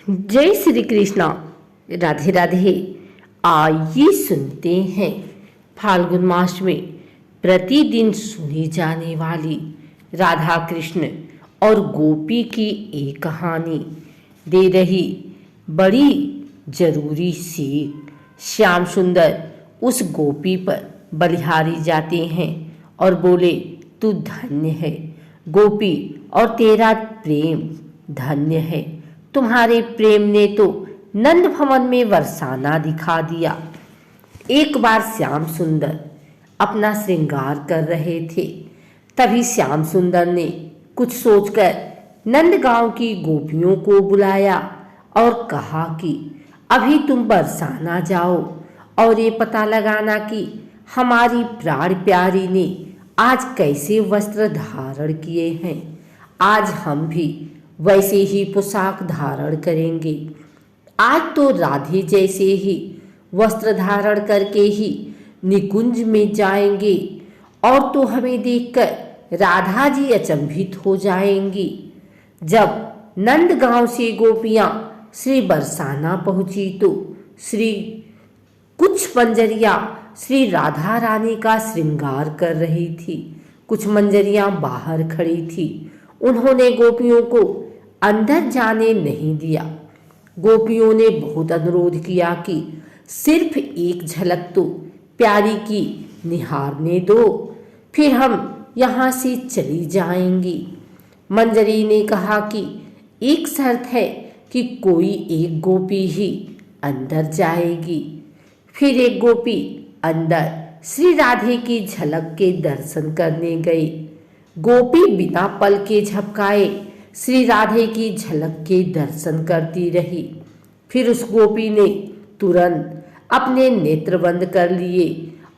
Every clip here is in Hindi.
जय श्री कृष्णा। राधे राधे। आइए सुनते हैं फाल्गुन मास में प्रतिदिन सुनी जाने वाली राधा कृष्ण और गोपी की एक कहानी दे रही बड़ी जरूरी सीख। श्याम सुंदर उस गोपी पर बलिहारी जाते हैं और बोले, तू धन्य है गोपी, और तेरा प्रेम धन्य है। तुम्हारे प्रेम ने तो नंद भवन में बरसाना दिखा दिया। एक बार श्याम सुंदर अपना श्रृंगार कर रहे थे, तभी श्याम सुंदर ने कुछ सोचकर नंदगांव की गोपियों को बुलाया और कहा कि अभी तुम बरसाना जाओ और ये पता लगाना कि हमारी प्राण प्यारी ने आज कैसे वस्त्र धारण किए हैं। आज हम भी वैसे ही पोशाक धारण करेंगे। आज तो राधे जैसे ही वस्त्र धारण करके ही निकुंज में जाएंगे, और तो हमें देखकर राधा जी अचंभित हो जाएंगी। जब नंदगांव से गोपियां श्री बरसाना पहुंची तो कुछ मंजरियां श्री राधा रानी का श्रृंगार कर रही थी, कुछ मंजरियां बाहर खड़ी थी। उन्होंने गोपियों को अंदर जाने नहीं दिया। गोपियों ने बहुत अनुरोध किया कि सिर्फ एक झलक तो प्यारी की निहारने दो, फिर हम यहाँ से चली जाएंगी। मंजरी ने कहा कि एक शर्त है कि कोई एक गोपी ही अंदर जाएगी। फिर एक गोपी अंदर श्री राधे की झलक के दर्शन करने गई। गोपी बिना पल के झपकाए श्री राधे की झलक के दर्शन करती रही। फिर उस गोपी ने तुरंत अपने नेत्र बंद कर लिए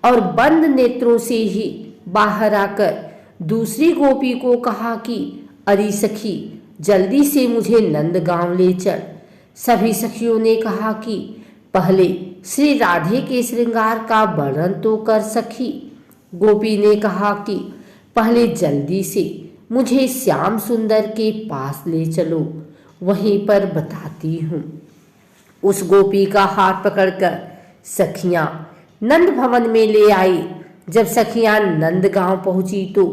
और बंद नेत्रों से ही बाहर आकर दूसरी गोपी को कहा कि अरे सखी, जल्दी से मुझे नंदगांव ले चल। सभी सखियों ने कहा कि पहले श्री राधे के श्रृंगार का वर्णन तो कर सखी। गोपी ने कहा कि पहले जल्दी से मुझे श्याम सुंदर के पास ले चलो, वहीं पर बताती हूँ। उस गोपी का हाथ पकड़कर सखियां नंद भवन में ले आई। जब सखियां नंदगांव पहुंची तो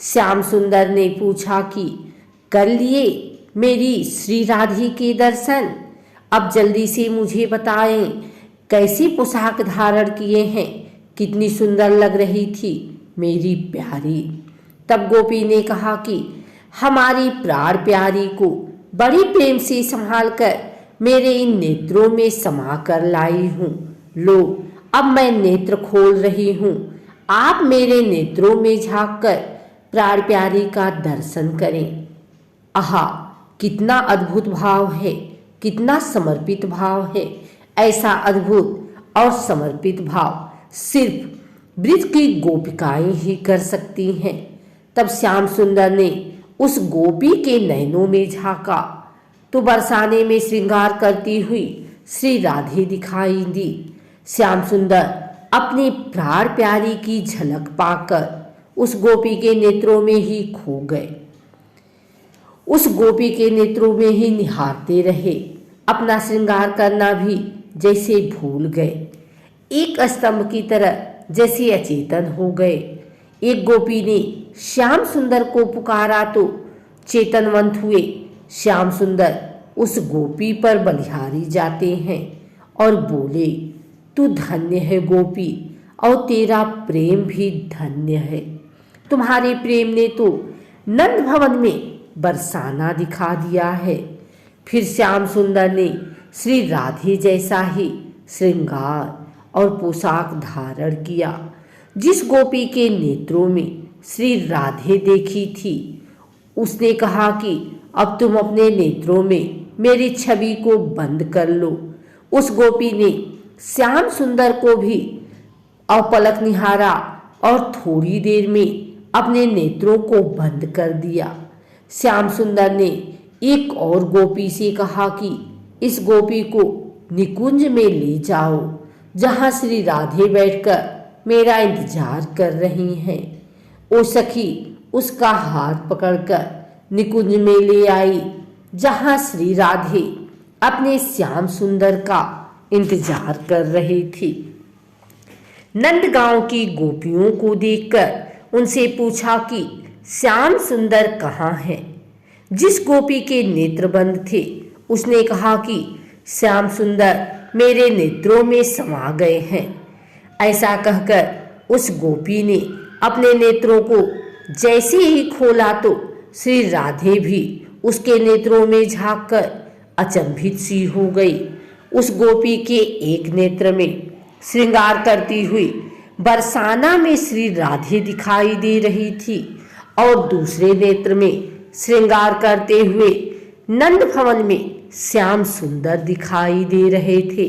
श्याम सुंदर ने पूछा कि कर लिए मेरी श्री राधे के दर्शन? अब जल्दी से मुझे बताएं, कैसी पोशाक धारण किए हैं, कितनी सुंदर लग रही थी मेरी प्यारी। तब गोपी ने कहा कि हमारी प्राण प्यारी को बड़ी प्रेम से संभाल कर मेरे इन नेत्रों में समा कर लाई हूँ। लो, अब मैं नेत्र खोल रही हूँ। आप मेरे नेत्रों में झांक कर प्राण प्यारी का दर्शन करें। आहा, कितना अद्भुत भाव है, कितना समर्पित भाव है। ऐसा अद्भुत और समर्पित भाव सिर्फ ब्रज की गोपिकाएं ही कर सकती हैं। तब श्याम सुंदर ने उस गोपी के नैनों में झांका तो बरसाने में श्रृंगार करती हुई श्री राधे दिखाई दी। श्याम सुंदर अपनी प्राण प्यारी की झलक पाकर उस गोपी के नेत्रों में ही खो गए। उस गोपी के नेत्रों में ही निहारते रहे, अपना श्रृंगार करना भी जैसे भूल गए। एक स्तंभ की तरह जैसे अचेतन हो गए। एक गोपी ने श्याम सुंदर को पुकारा तो चेतनवंत हुए। श्याम सुंदर उस गोपी पर बलिहारी जाते हैं और बोले, तू धन्य है गोपी, और तेरा प्रेम भी धन्य है। तुम्हारे प्रेम ने तो नंद भवन में बरसाना दिखा दिया है। फिर श्याम सुंदर ने श्री राधे जैसा ही श्रृंगार और पोशाक धारण किया। जिस गोपी के नेत्रों में श्री राधे देखी थी, उसने कहा कि अब तुम अपने नेत्रों में मेरी छवि को बंद कर लो। उस गोपी ने श्याम सुंदर को भी अपलक निहारा और थोड़ी देर में अपने नेत्रों को बंद कर दिया। श्याम सुंदर ने एक और गोपी से कहा कि इस गोपी को निकुंज में ले जाओ, जहाँ श्री राधे बैठकर मेरा इंतजार कर रही हैं। ओ सखी उसका हाथ पकड़कर निकुंज में ले आई, जहाँ श्री राधे अपने श्याम सुंदर का इंतजार कर रही थी। नंदगांव की गोपियों को देखकर उनसे पूछा कि श्याम सुंदर कहाँ हैं। जिस गोपी के नेत्र बंद थे उसने कहा कि श्याम सुंदर मेरे नेत्रों में समा गए हैं। ऐसा कहकर उस गोपी ने अपने नेत्रों को जैसे ही खोला तो श्री राधे भी उसके नेत्रों में झांककर अचंभित सी हो गई। उस गोपी के एक नेत्र में श्रृंगार करती हुई बरसाना में श्री राधे दिखाई दे रही थी और दूसरे नेत्र में श्रृंगार करते हुए नंद भवन में श्याम सुंदर दिखाई दे रहे थे।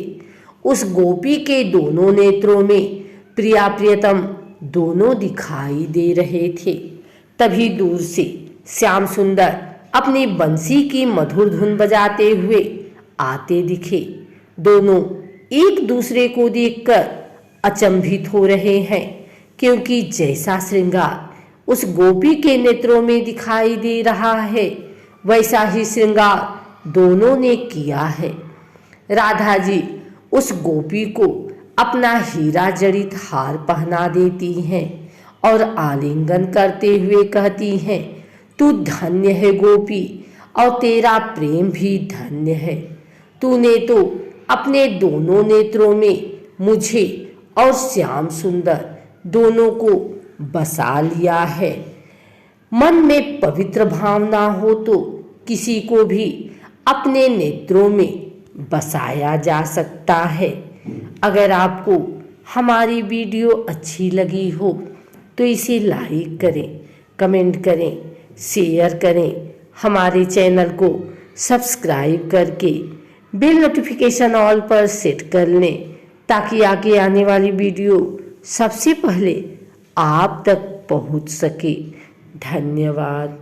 उस गोपी के दोनों नेत्रों में प्रिया प्रियतम दोनों दिखाई दे रहे थे। तभी दूर से श्याम सुंदर अपनी बंसी की मधुर धुन बजाते हुए आते दिखे। दोनों एक दूसरे को देखकर अचंभित हो रहे हैं, क्योंकि जैसा श्रृंगार उस गोपी के नेत्रों में दिखाई दे रहा है वैसा ही श्रृंगार दोनों ने किया है। राधा जी उस गोपी को अपना हीरा जड़ित हार पहना देती हैं और आलिंगन करते हुए कहती हैं, तू धन्य है गोपी और तेरा प्रेम भी धन्य है। तूने तो अपने दोनों नेत्रों में मुझे और श्याम सुंदर दोनों को बसा लिया है। मन में पवित्र भावना हो तो किसी को भी अपने नेत्रों में बसाया जा सकता है। अगर आपको हमारी वीडियो अच्छी लगी हो तो इसे लाइक करें, कमेंट करें, शेयर करें। हमारे चैनल को सब्सक्राइब करके बेल नोटिफिकेशन ऑल पर सेट कर लें ताकि आगे आने वाली वीडियो सबसे पहले आप तक पहुंच सके। धन्यवाद।